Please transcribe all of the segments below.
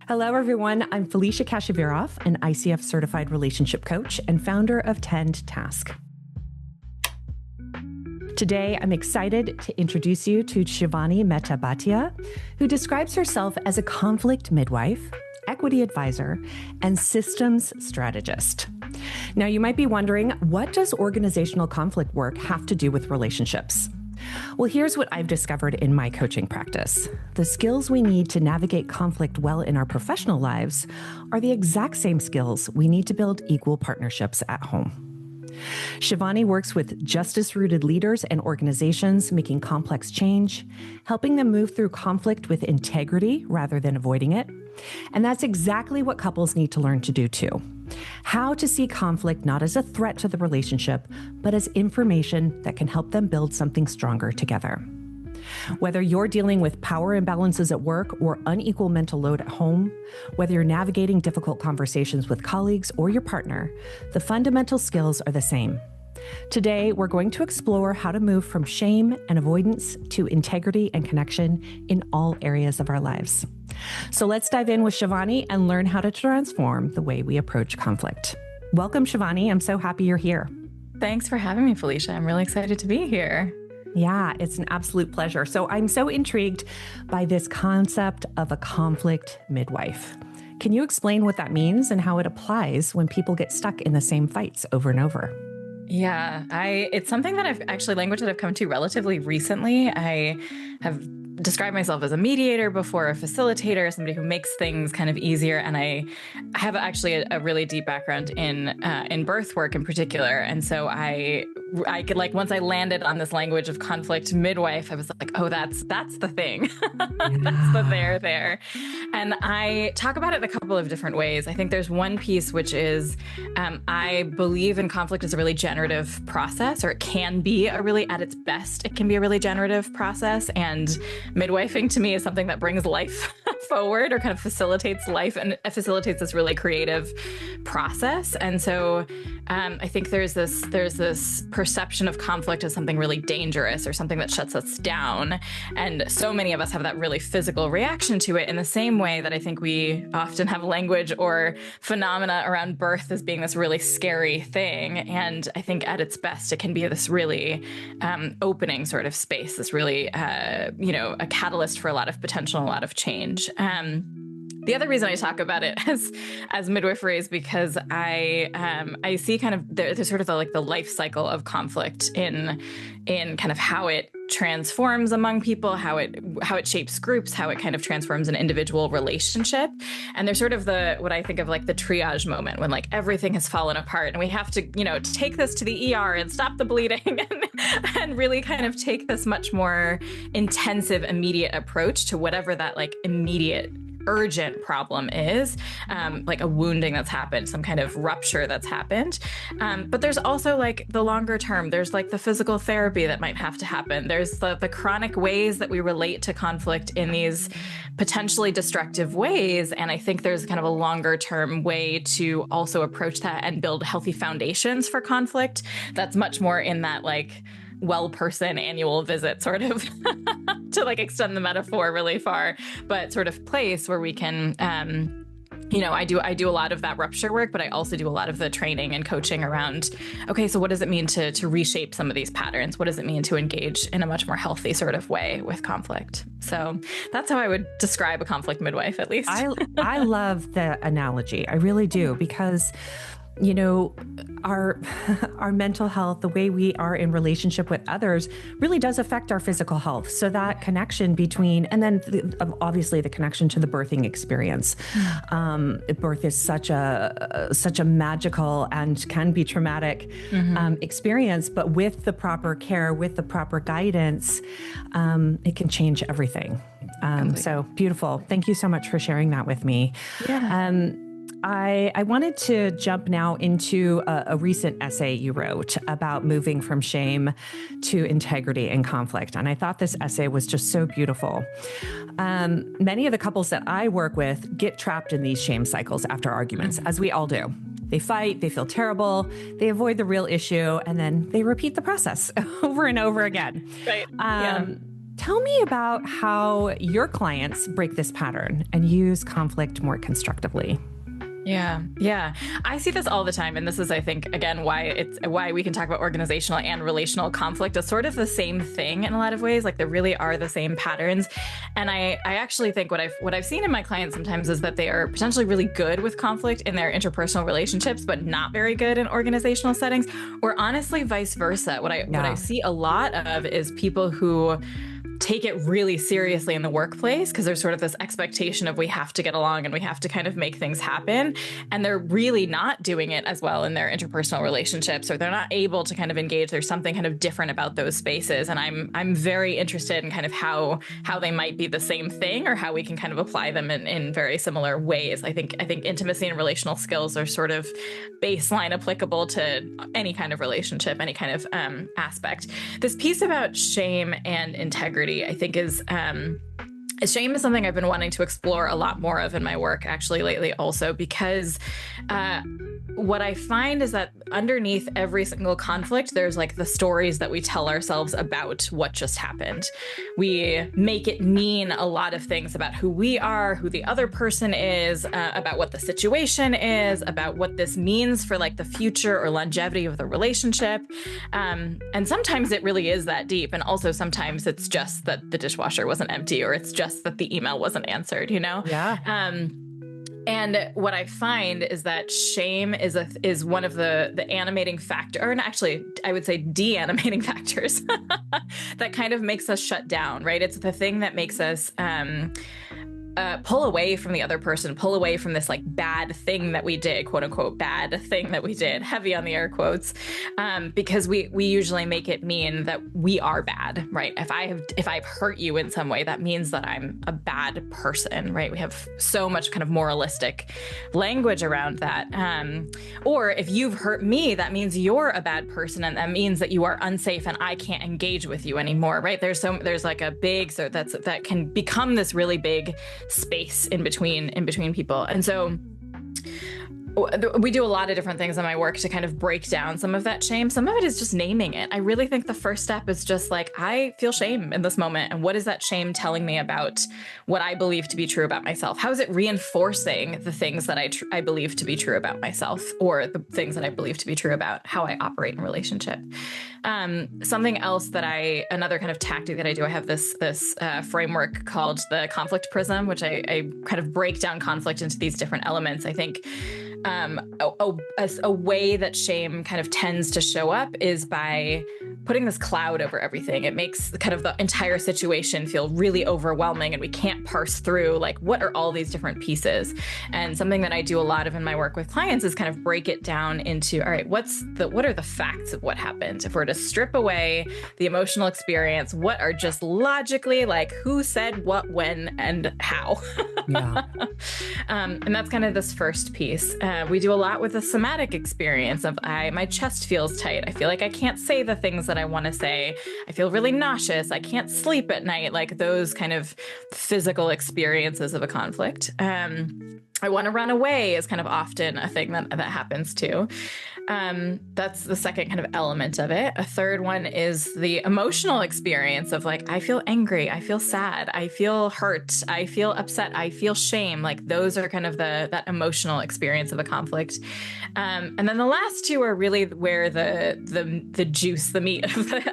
Hello, everyone. I'm Felicia Kashivirov, an ICF certified relationship coach and founder of Tend Task. Today, I'm excited to introduce you to Shivani Mehta Bhatia, who describes herself as a conflict midwife, equity advisor, and systems strategist. Now, you might be wondering, what does organizational conflict work have to do with relationships? Well, here's what I've discovered in my coaching practice. The skills we need to navigate conflict well in our professional lives are the exact same skills we need to build equal partnerships at home. Shivani works with justice-rooted leaders and organizations making complex change, helping them move through conflict with integrity rather than avoiding it. And that's exactly what couples need to learn to do too. How to see conflict not as a threat to the relationship, but as information that can help them build something stronger together. Whether you're dealing with power imbalances at work or unequal mental load at home, whether you're navigating difficult conversations with colleagues or your partner, the fundamental skills are the same. Today, we're going to explore how to move from shame and avoidance to integrity and connection in all areas of our lives. So let's dive in with Shivani and learn how to transform the way we approach conflict. Welcome, Shivani. I'm so happy you're here. Thanks for having me, Felicia. I'm really excited to be here. Yeah, it's an absolute pleasure. So I'm so intrigued by this concept of a conflict midwife. Can you explain what that means and how it applies when people get stuck in the same fights over and over? Yeah, it's something that language that I've come to relatively recently. I have described myself as a mediator before, a facilitator, somebody who makes things kind of easier. And I have actually a really deep background in birth work in particular. And so I could, like, once I landed on this language of conflict midwife, I was like, oh, that's the thing. That's the there. And I talk about it in a couple of different ways. I think there's one piece, which is I believe in conflict as a really generative process, or it can be at its best, it can be a really generative process. And midwifing to me is something that brings life forward, or kind of facilitates life and facilitates this really creative process. And so I think there's this perception of conflict as something really dangerous or something that shuts us down. And so many of us have that really physical reaction to it, in the same way that I think we often have language or phenomena around birth as being this really scary thing. And I think at its best, it can be this really opening sort of space, this really, a catalyst for a lot of potential and a lot of change. The other reason I talk about it as midwifery is because I see kind of there's sort of the life cycle of conflict in kind of how it transforms among people, how it shapes groups, how it kind of transforms an individual relationship. And there's sort of what I think of like the triage moment, when like everything has fallen apart and we have to, take this to the ER and stop the bleeding and really kind of take this much more intensive, immediate approach to whatever that like immediate urgent problem is, like a wounding that's happened, some kind of rupture that's happened. But there's also like the longer term, there's like the physical therapy that might have to happen. There's the chronic ways that we relate to conflict in these potentially destructive ways. And I think there's kind of a longer term way to also approach that and build healthy foundations for conflict. That's much more in that like well-person annual visit sort of to like extend the metaphor really far, but sort of place where we can, I do a lot of that rupture work, but I also do a lot of the training and coaching around, okay, so what does it mean to reshape some of these patterns? What does it mean to engage in a much more healthy sort of way with conflict? So that's how I would describe a conflict midwife, at least. I love the analogy. I really do, because our mental health, the way we are in relationship with others, really does affect our physical health. So that connection between, and then obviously the connection to the birthing experience. Birth is such a magical and can be traumatic experience, but with the proper care, with the proper guidance, it can change everything. So beautiful. Thank you so much for sharing that with me. Yeah. I wanted to jump now into a recent essay you wrote about moving from shame to integrity and conflict. And I thought this essay was just so beautiful. Many of the couples that I work with get trapped in these shame cycles after arguments, as we all do. They fight, they feel terrible, they avoid the real issue, and then they repeat the process over and over again. Right. Tell me about how your clients break this pattern and use conflict more constructively. Yeah. I see this all the time. And this is, I think, again, why we can talk about organizational and relational conflict as sort of the same thing in a lot of ways. Like, there really are the same patterns. And I actually think what I've seen in my clients sometimes is that they are potentially really good with conflict in their interpersonal relationships, but not very good in organizational settings, or honestly, vice versa. What I see a lot of is people who take it really seriously in the workplace because there's sort of this expectation of we have to get along and we have to kind of make things happen. And they're really not doing it as well in their interpersonal relationships, or they're not able to kind of engage. There's something kind of different about those spaces. And I'm very interested in kind of how they might be the same thing, or how we can kind of apply them in very similar ways. I think intimacy and relational skills are sort of baseline applicable to any kind of relationship, any kind of aspect. This piece about shame and integrity, I think, is shame is something I've been wanting to explore a lot more of in my work actually lately also, because what I find is that underneath every single conflict, there's like the stories that we tell ourselves about what just happened. We make it mean a lot of things about who we are, who the other person is, about what the situation is, about what this means for like the future or longevity of the relationship. And sometimes it really is that deep. And also sometimes it's just that the dishwasher wasn't empty, or it's just that the email wasn't answered, you know? Yeah. And what I find is that shame is one of the animating factor, or actually, I would say de-animating factors that kind of makes us shut down, right? It's the thing that makes us pull away from the other person, pull away from this like bad thing that we did, quote unquote, bad thing that we did, heavy on the air quotes, because we usually make it mean that we are bad, right? If I've hurt you in some way, that means that I'm a bad person, right? We have so much kind of moralistic language around that. Or if you've hurt me, that means you're a bad person, and that means that you are unsafe and I can't engage with you anymore, right? There's like a big, so that can become this really big space in between people. And so we do a lot of different things in my work to kind of break down some of that shame. Some of it is just naming it. I really think the first step is just like, I feel shame in this moment. And what is that shame telling me about what I believe to be true about myself? How is it reinforcing the things that I believe to be true about myself, or the things that I believe to be true about how I operate in relationship? Something else another kind of tactic that I do, I have this framework called the conflict prism, which I kind of break down conflict into these different elements. I think a way that shame kind of tends to show up is by putting this cloud over everything. It makes kind of the entire situation feel really overwhelming, and we can't parse through like, what are all these different pieces? And something that I do a lot of in my work with clients is kind of break it down into, all right, what are the facts of what happened? If we're to strip away the emotional experience, what are just logically, like, who said what, when, and how? Yeah. And that's kind of this first piece. We do a lot with the somatic experience of my chest feels tight. I feel like I can't say the things that I want to say. I feel really nauseous. I can't sleep at night. Like those kind of physical experiences of a conflict. I want to run away is kind of often a thing that happens too. That's the second kind of element of it. A third one is the emotional experience of like, I feel angry, I feel sad, I feel hurt, I feel upset, I feel shame. Like those are kind of that emotional experience of a conflict. And then the last two are really where the juice, the meat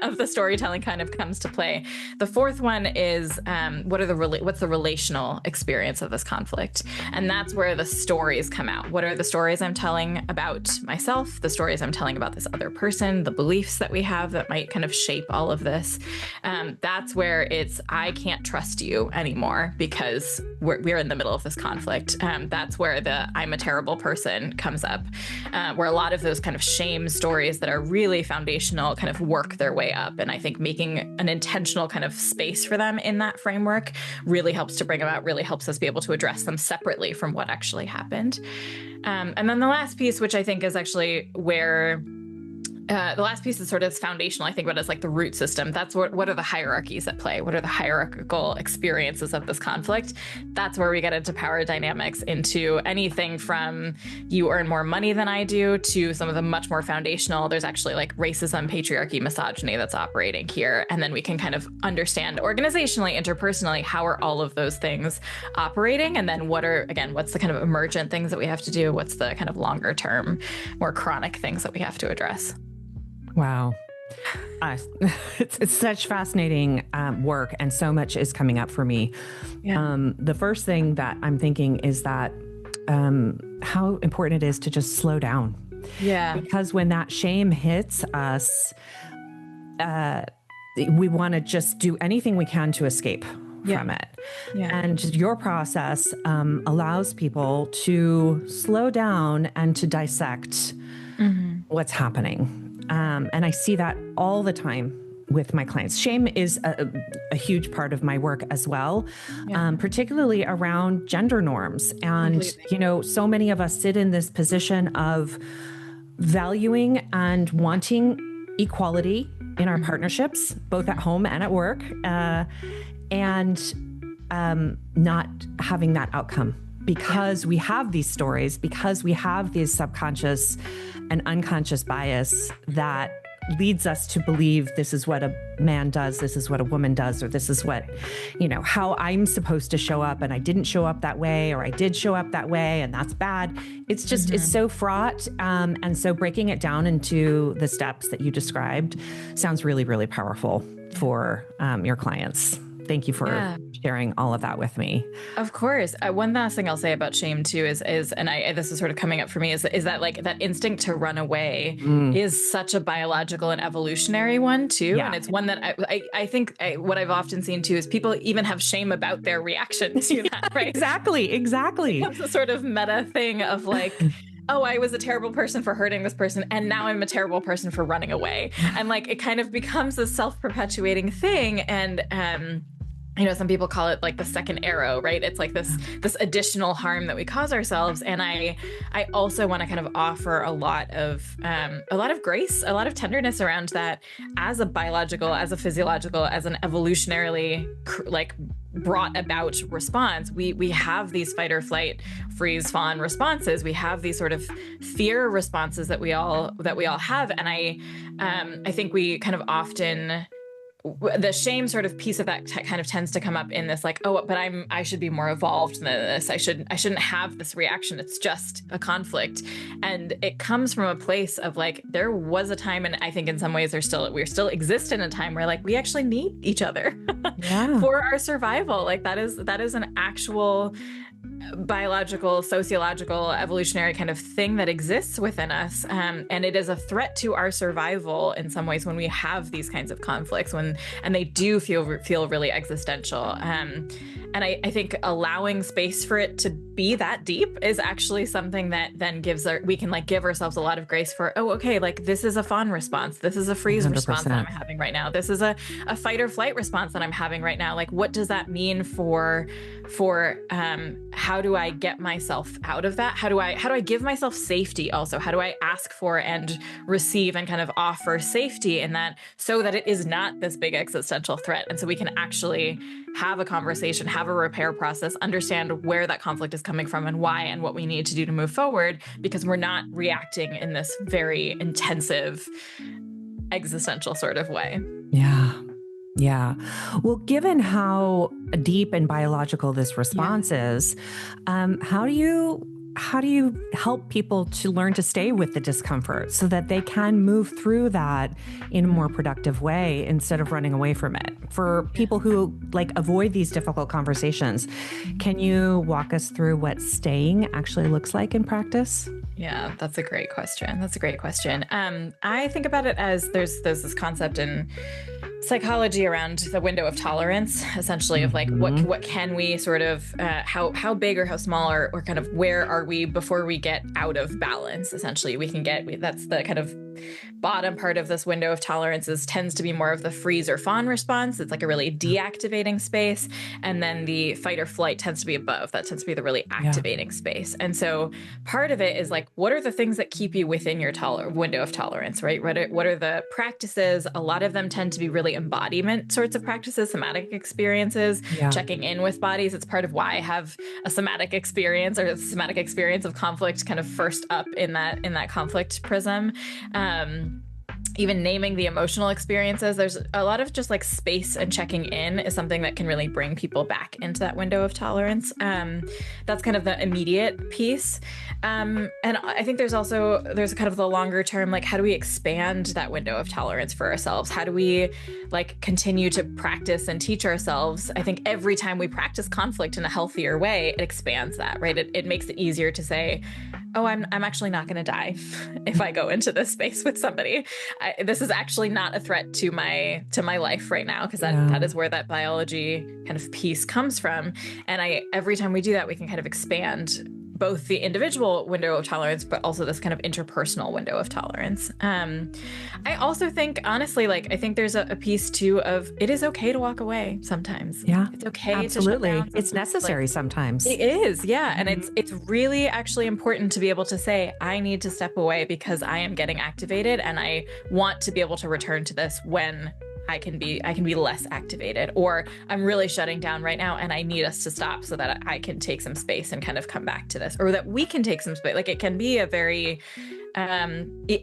of the storytelling kind of comes to play. The fourth one is what's the relational experience of this conflict? And that's where the stories come out. What are the stories I'm telling about myself, the stories I'm telling about this other person, the beliefs that we have that might kind of shape all of this? That's where it's, I can't trust you anymore because we're in the middle of this conflict. That's where the I'm a terrible person comes up, where a lot of those kind of shame stories that are really foundational kind of work their way up. And I think making an intentional kind of space for them in that framework really helps to bring them out, really helps us be able to address them separately from what actually happened. And then the last piece, which I think is actually where the last piece is sort of foundational. I think about it as like the root system. That's what are the hierarchies at play? What are the hierarchical experiences of this conflict? That's where we get into power dynamics, into anything from you earn more money than I do to some of the much more foundational. There's actually like racism, patriarchy, misogyny that's operating here. And then we can kind of understand organizationally, interpersonally, how are all of those things operating? And then what's the kind of emergent things that we have to do? What's the kind of longer term, more chronic things that we have to address? Wow. It's such fascinating work, and so much is coming up for me. Yeah. The first thing that I'm thinking is that how important it is to just slow down. Yeah. Because when that shame hits us, we want to just do anything we can to escape from it. Yeah. And your process allows people to slow down and to dissect what's happening. And I see that all the time with my clients. Shame is a huge part of my work as well, particularly around gender norms. And, so many of us sit in this position of valuing and wanting equality in our partnerships, both at home and at work, and not having that outcome. Because we have these stories, because we have these subconscious and unconscious bias that leads us to believe this is what a man does, this is what a woman does, or this is what, how I'm supposed to show up, and I didn't show up that way, or I did show up that way, and that's bad. It's just, it's so fraught. And so breaking it down into the steps that you described sounds really, really powerful for your clients. Thank you for sharing all of that with me. Of course. One last thing I'll say about shame too is this is sort of coming up for me is that like that instinct to run away is such a biological and evolutionary one too. Yeah. And it's one that I think what I've often seen too is people even have shame about their reaction to that, right? Exactly. It's a sort of meta thing of like, oh, I was a terrible person for hurting this person, and now I'm a terrible person for running away. And like, it kind of becomes a self-perpetuating thing. And, some people call it like the second arrow, right? It's like this additional harm that we cause ourselves. And I also want to kind of offer a lot of grace, a lot of tenderness around that as a biological, as a physiological, as an evolutionarily like brought about response. We have these fight or flight, freeze, fawn responses. We have these sort of fear responses that we all have. And I think we kind of often, the shame sort of piece of that kind of tends to come up in this like, oh, but I should be more evolved than this. I shouldn't have this reaction. It's just a conflict. And it comes from a place of like, there was a time, and I think in some ways we still exist in a time where like we actually need each other for our survival. Like that is an actual biological, sociological, evolutionary kind of thing that exists within us. And it is a threat to our survival in some ways when we have these kinds of conflicts, and they do feel really existential. And I think allowing space for it to be that deep is actually something that then we can like give ourselves a lot of grace for, oh, okay, like this is a fawn response. This is a freeze 100%. Response that I'm having right now. This is a fight or flight response that I'm having right now. Like, what does that mean for how do I get myself out of that? How do I give myself safety also? How do I ask for and receive and kind of offer safety in that so that it is not this big existential threat? And so we can actually have a conversation, have a repair process, understand where that conflict is coming from and why and what we need to do to move forward, because we're not reacting in this very intensive existential sort of way. Yeah. Well, given how deep and biological this response is, how do you help people to learn to stay with the discomfort so that they can move through that in a more productive way instead of running away from it? For people who like avoid these difficult conversations, can you walk us through what staying actually looks like in practice? Yeah, that's a great question. I think about it as there's this concept in psychology around the window of tolerance, essentially, of like what can we sort of how big or how small or kind of where are we before we get out of balance. Essentially, we can get that's the kind of bottom part of this window of tolerances tends to be more of the freeze or fawn response. It's like a really deactivating space. And then the fight or flight tends to be above. That tends to be the really activating space. And so part of it is like, what are the things that keep you within your window of tolerance, right? What are the practices? A lot of them tend to be really embodiment sorts of practices, somatic experiences, checking in with bodies. It's part of why I have a somatic experience or a somatic experience of conflict kind of first up in that conflict prism. Even naming the emotional experiences, there's a lot of just like space and checking in is something that can really bring people back into that window of tolerance. That's kind of the immediate piece. And I think there's kind of the longer term, like how do we expand that window of tolerance for ourselves? How do we like continue to practice and teach ourselves? I think every time we practice conflict in a healthier way, it expands that, right? It makes it easier to say, oh, I'm actually not going to die if I go into this space with somebody. This is actually not a threat to my life right now, because that is where that biology kind of piece comes from. And every time we do that, we can kind of expand both the individual window of tolerance, but also this kind of interpersonal window of tolerance. I also think, honestly, like, I think there's a piece too of it is okay to walk away sometimes. Yeah, it's okay. Absolutely. To shut down. It's necessary sometimes. It is. Yeah. And it's really actually important to be able to say, I need to step away because I am getting activated and I want to be able to return to this when I can be less activated, or I'm really shutting down right now and I need us to stop so that I can take some space and kind of come back to this, or that we can take some space. Like it can be a very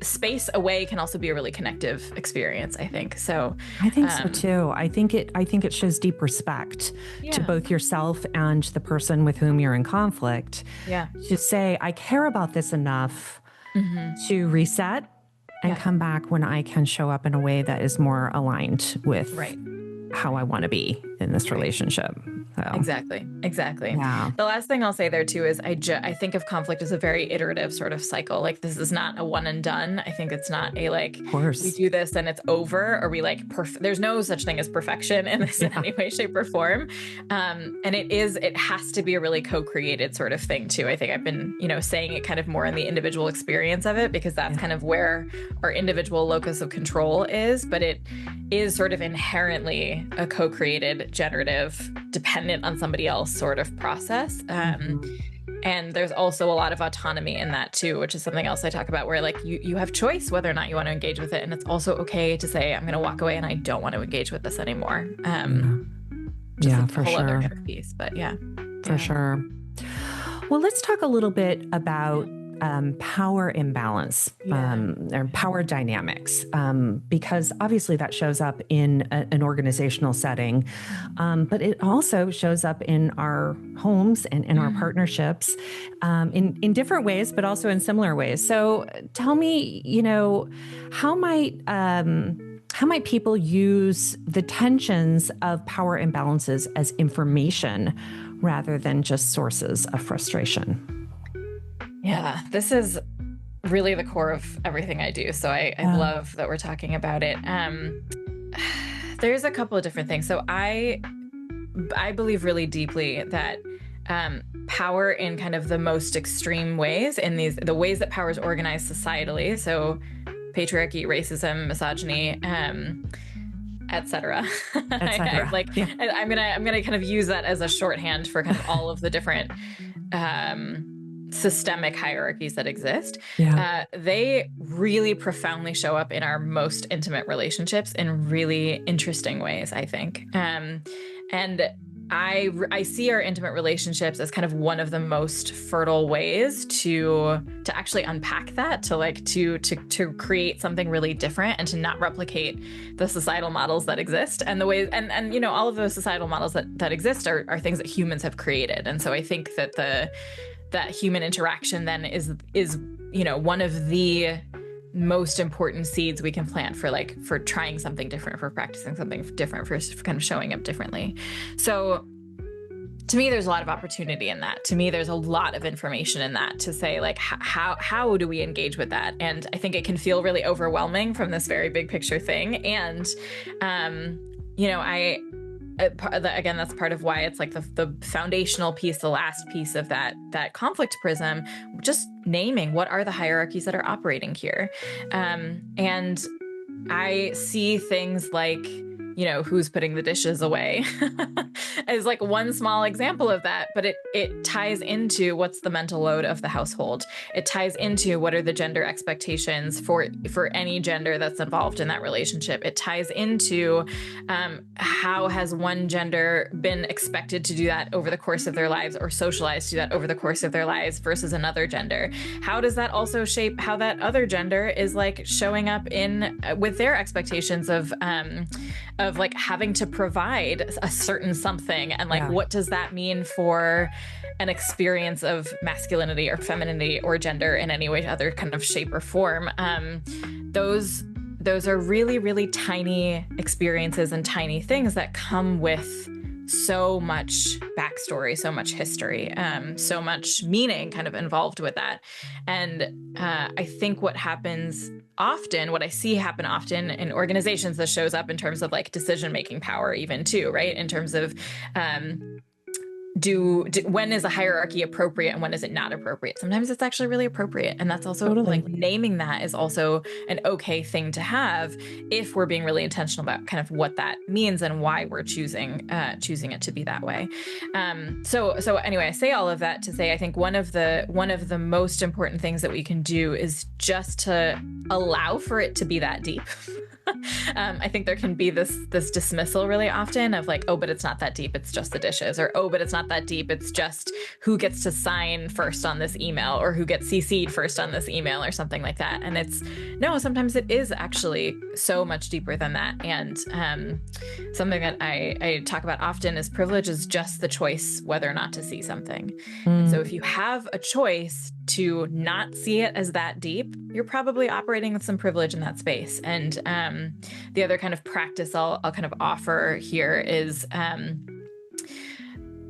space away can also be a really connective experience, I think. So I think so too. I think it shows deep respect to both yourself and the person with whom you're in conflict. Yeah. To say, I care about this enough to reset and come back when I can show up in a way that is more aligned with how I want to be in this relationship. So. Exactly. Yeah. The last thing I'll say there too is I think of conflict as a very iterative sort of cycle. Like this is not a one and done. I think it's not a like, we do this and it's over, or we like, there's no such thing as perfection in this in any way, shape or form. And it has to be a really co-created sort of thing too. I think I've been, saying it kind of more in the individual experience of it, because that's kind of where our individual locus of control is, but it is sort of inherently a co-created, generative, dependent on somebody else sort of process. And there's also a lot of autonomy in that too, which is something else I talk about, where like you have choice whether or not you want to engage with it. And it's also okay to say, I'm going to walk away and I don't want to engage with this anymore. For sure. Other kind of piece, but for sure. Well, let's talk a little bit about power imbalance or power dynamics, because obviously that shows up in an organizational setting, but it also shows up in our homes and in our partnerships in different ways, but also in similar ways. So tell me, how might people use the tensions of power imbalances as information rather than just sources of frustration? Yeah, this is really the core of everything I do. So I love that we're talking about it. There's a couple of different things. So I believe really deeply that power in kind of the most extreme ways, in the ways that power is organized societally, so patriarchy, racism, misogyny, etc. I'm gonna kind of use that as a shorthand for kind of all of the different systemic hierarchies that exist. They really profoundly show up in our most intimate relationships in really interesting ways, I think. And I see our intimate relationships as kind of one of the most fertile ways to actually unpack that, to create something really different and to not replicate the societal models that exist, and the ways and all of those societal models that exist are things that humans have created. And so I think that that human interaction then is one of the most important seeds we can plant for trying something different, for practicing something different, for kind of showing up differently. So to me, there's a lot of opportunity in that. To me, there's a lot of information in that to say, like, how do we engage with that? And I think it can feel really overwhelming from this very big picture thing. And, again, that's part of why it's like the foundational piece, the last piece of that conflict prism, just naming what are the hierarchies that are operating here. And I see things like, who's putting the dishes away as like one small example of that, but it ties into what's the mental load of the household. It ties into what are the gender expectations for any gender that's involved in that relationship. It ties into how has one gender been expected to do that over the course of their lives, or socialized to do that over the course of their lives, versus another gender. How does that also shape how that other gender is like showing up with their expectations of like having to provide a certain something, and like what does that mean for an experience of masculinity or femininity or gender in any way, other kind of shape or form. Those are really, really tiny experiences and tiny things that come with so much backstory, so much history, so much meaning kind of involved with that. And I think what I see happen often in organizations, that shows up in terms of like decision-making power even too, right? In terms of when is a hierarchy appropriate and when is it not appropriate? Sometimes it's actually really appropriate. And that's also like naming that is also an okay thing to have if we're being really intentional about kind of what that means and why we're choosing it to be that way. So anyway, I say all of that to say, I think one of the most important things that we can do is just to allow for it to be that deep. I think there can be this dismissal really often of like, oh, but it's not that deep. It's just the dishes. Or, oh, but it's not that deep. It's just who gets to sign first on this email, or who gets CC'd first on this email, or something like that. And sometimes it is actually so much deeper than that. And something that I talk about often is privilege is just the choice whether or not to see something. And so if you have a choice to not see it as that deep, you're probably operating with some privilege in that space. And the other kind of practice I'll kind of offer here is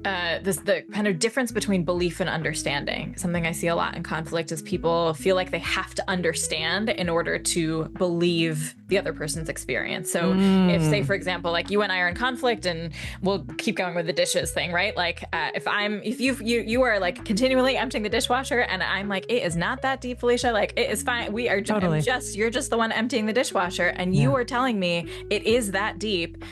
the kind of difference between belief and understanding. Something I see a lot in conflict is people feel like they have to understand in order to believe the other person's experience. So if, say, for example, like you and I are in conflict, and we'll keep going with the dishes thing, right? Like if you are like continually emptying the dishwasher, and I'm like, it is not that deep, Felicia. Like, it is fine. We are you're just the one emptying the dishwasher, and you are telling me it is that deep.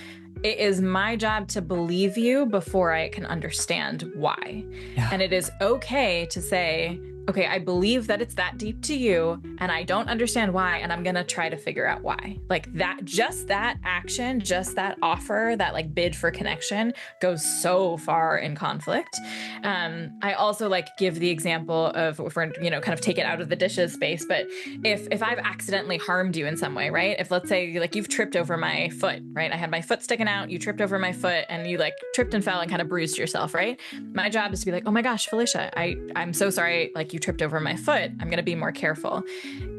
It is my job to believe you before I can understand why. Yeah. And it is okay to say, okay, I believe that it's that deep to you, and I don't understand why, and I'm going to try to figure out why. Like that, just that action, just that offer, that like bid for connection goes so far in conflict. I also like give the example of, if we're, kind of take it out of the dishes space, but if I've accidentally harmed you in some way, right? If, let's say, like you've tripped over my foot, right? I had my foot sticking out, you tripped over my foot, and you like tripped and fell and kind of bruised yourself, right? My job is to be like, oh my gosh, Felicia, I'm so sorry. Like, you tripped over my foot. I'm going to be more careful.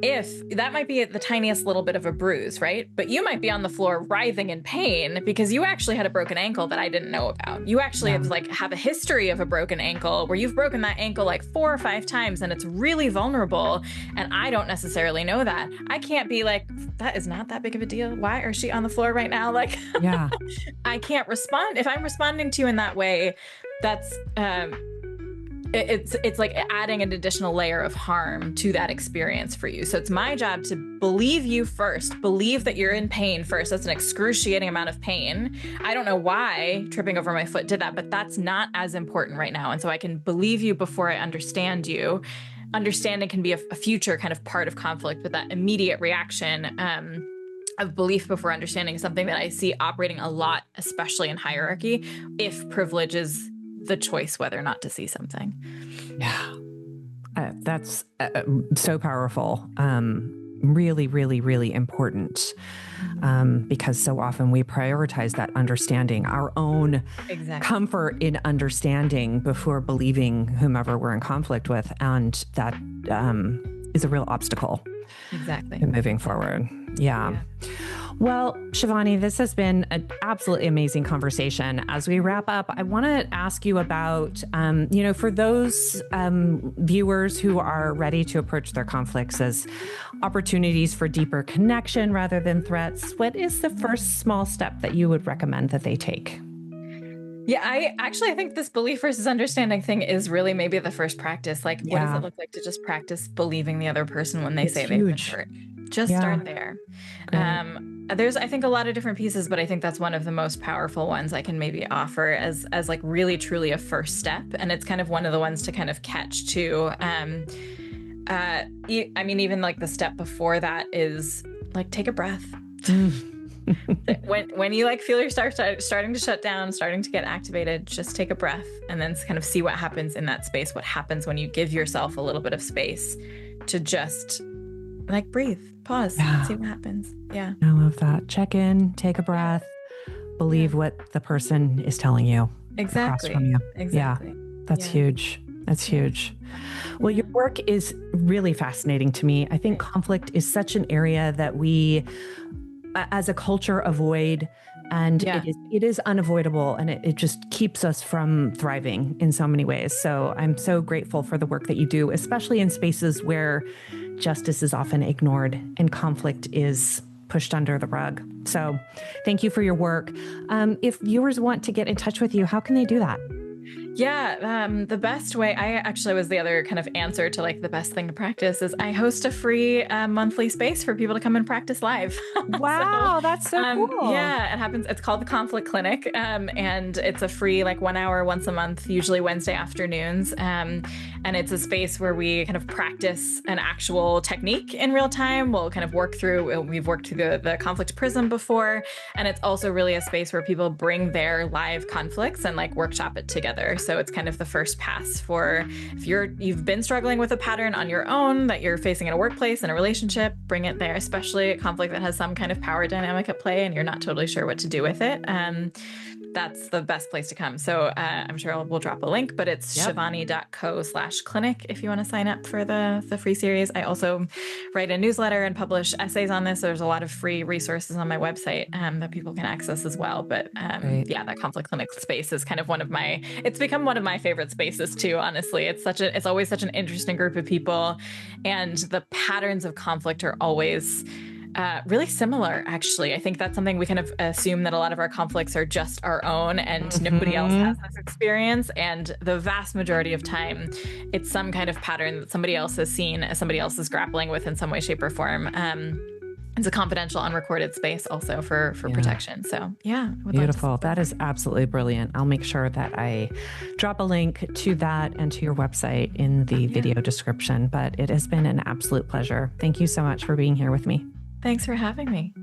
If that might be the tiniest little bit of a bruise, right? But you might be on the floor writhing in pain because you actually had a broken ankle that I didn't know about. You actually have a history of a broken ankle where you've broken that ankle like 4 or 5 times, and it's really vulnerable. And I don't necessarily know that. I can't be like, that is not that big of a deal. Why is she on the floor right now? Like, yeah, I can't respond. If I'm responding to you in that way, that's, it's like adding an additional layer of harm to that experience for you. So it's my job to believe you first, believe that you're in pain first. That's an excruciating amount of pain. I don't know why tripping over my foot did that, but that's not as important right now. And so I can believe you before I understand you. Understanding can be a future kind of part of conflict, but that immediate reaction of belief before understanding is something that I see operating a lot, especially in hierarchy, if privilege is the choice whether or not to see something. Yeah, that's so powerful. Really, really, really important. Because so often we prioritize that understanding, our own comfort in understanding before believing whomever we're in conflict with. And that is a real obstacle. In moving forward. Yeah. Well, Shivani, this has been an absolutely amazing conversation. As we wrap up, I want to ask you about, for those viewers who are ready to approach their conflicts as opportunities for deeper connection rather than threats, what is the first small step that you would recommend that they take? Yeah, I think this belief versus understanding thing is really maybe the first practice. Like, what does it look like to just practice believing the other person when they It's say they've been huge. hurt? Just Yeah. start there. Great. There's, I think, a lot of different pieces, but I think that's one of the most powerful ones I can maybe offer as like really truly a first step. And it's kind of one of the ones to kind of catch too. I mean, even like the step before that is like, take a breath. When you like feel your starting to shut down, starting to get activated, just take a breath and then kind of see what happens in that space. What happens when you give yourself a little bit of space to just like breathe, pause, see what happens. Yeah. I love that. Check in, take a breath, believe what the person is telling you. Exactly. Across from you. Exactly. Yeah. That's huge. That's huge. Well, your work is really fascinating to me. I think conflict is such an area that we, as a culture, avoid, and it is unavoidable, and it just keeps us from thriving in so many ways. So I'm so grateful for the work that you do, especially in spaces where justice is often ignored and conflict is pushed under the rug. So thank you for your work. If viewers want to get in touch with you, how can they do that? Yeah, the best way, I actually was the other kind of answer to like the best thing to practice is I host a free monthly space for people to come and practice live. Wow, that's so cool. Yeah, it happens. It's called the Conflict Clinic, and it's a free like 1 hour once a month, usually Wednesday afternoons. And it's a space where we kind of practice an actual technique in real time. We'll kind of work through, we've worked through the conflict prism before, and it's also really a space where people bring their live conflicts and like workshop it together. So it's kind of the first pass for if you've been struggling with a pattern on your own that you're facing in a workplace, in a relationship, bring it there, especially a conflict that has some kind of power dynamic at play and you're not totally sure what to do with it. That's the best place to come. So I'm sure we'll drop a link, but it's shivani.co/clinic if you want to sign up for the free series. I also write a newsletter and publish essays on this. So there's a lot of free resources on my website that people can access as well. But that conflict clinic space is kind of it's become one of my favorite spaces too, honestly. It's always such an interesting group of people, and the patterns of conflict are always really similar, actually. I think that's something we kind of assume, that a lot of our conflicts are just our own and nobody else has this experience. And the vast majority of time, it's some kind of pattern that somebody else has seen, somebody else is grappling with in some way, shape, or form. It's a confidential, unrecorded space also for protection. So Beautiful. That is absolutely brilliant. I'll make sure that I drop a link to that and to your website in the video description. But it has been an absolute pleasure. Thank you so much for being here with me. Thanks for having me.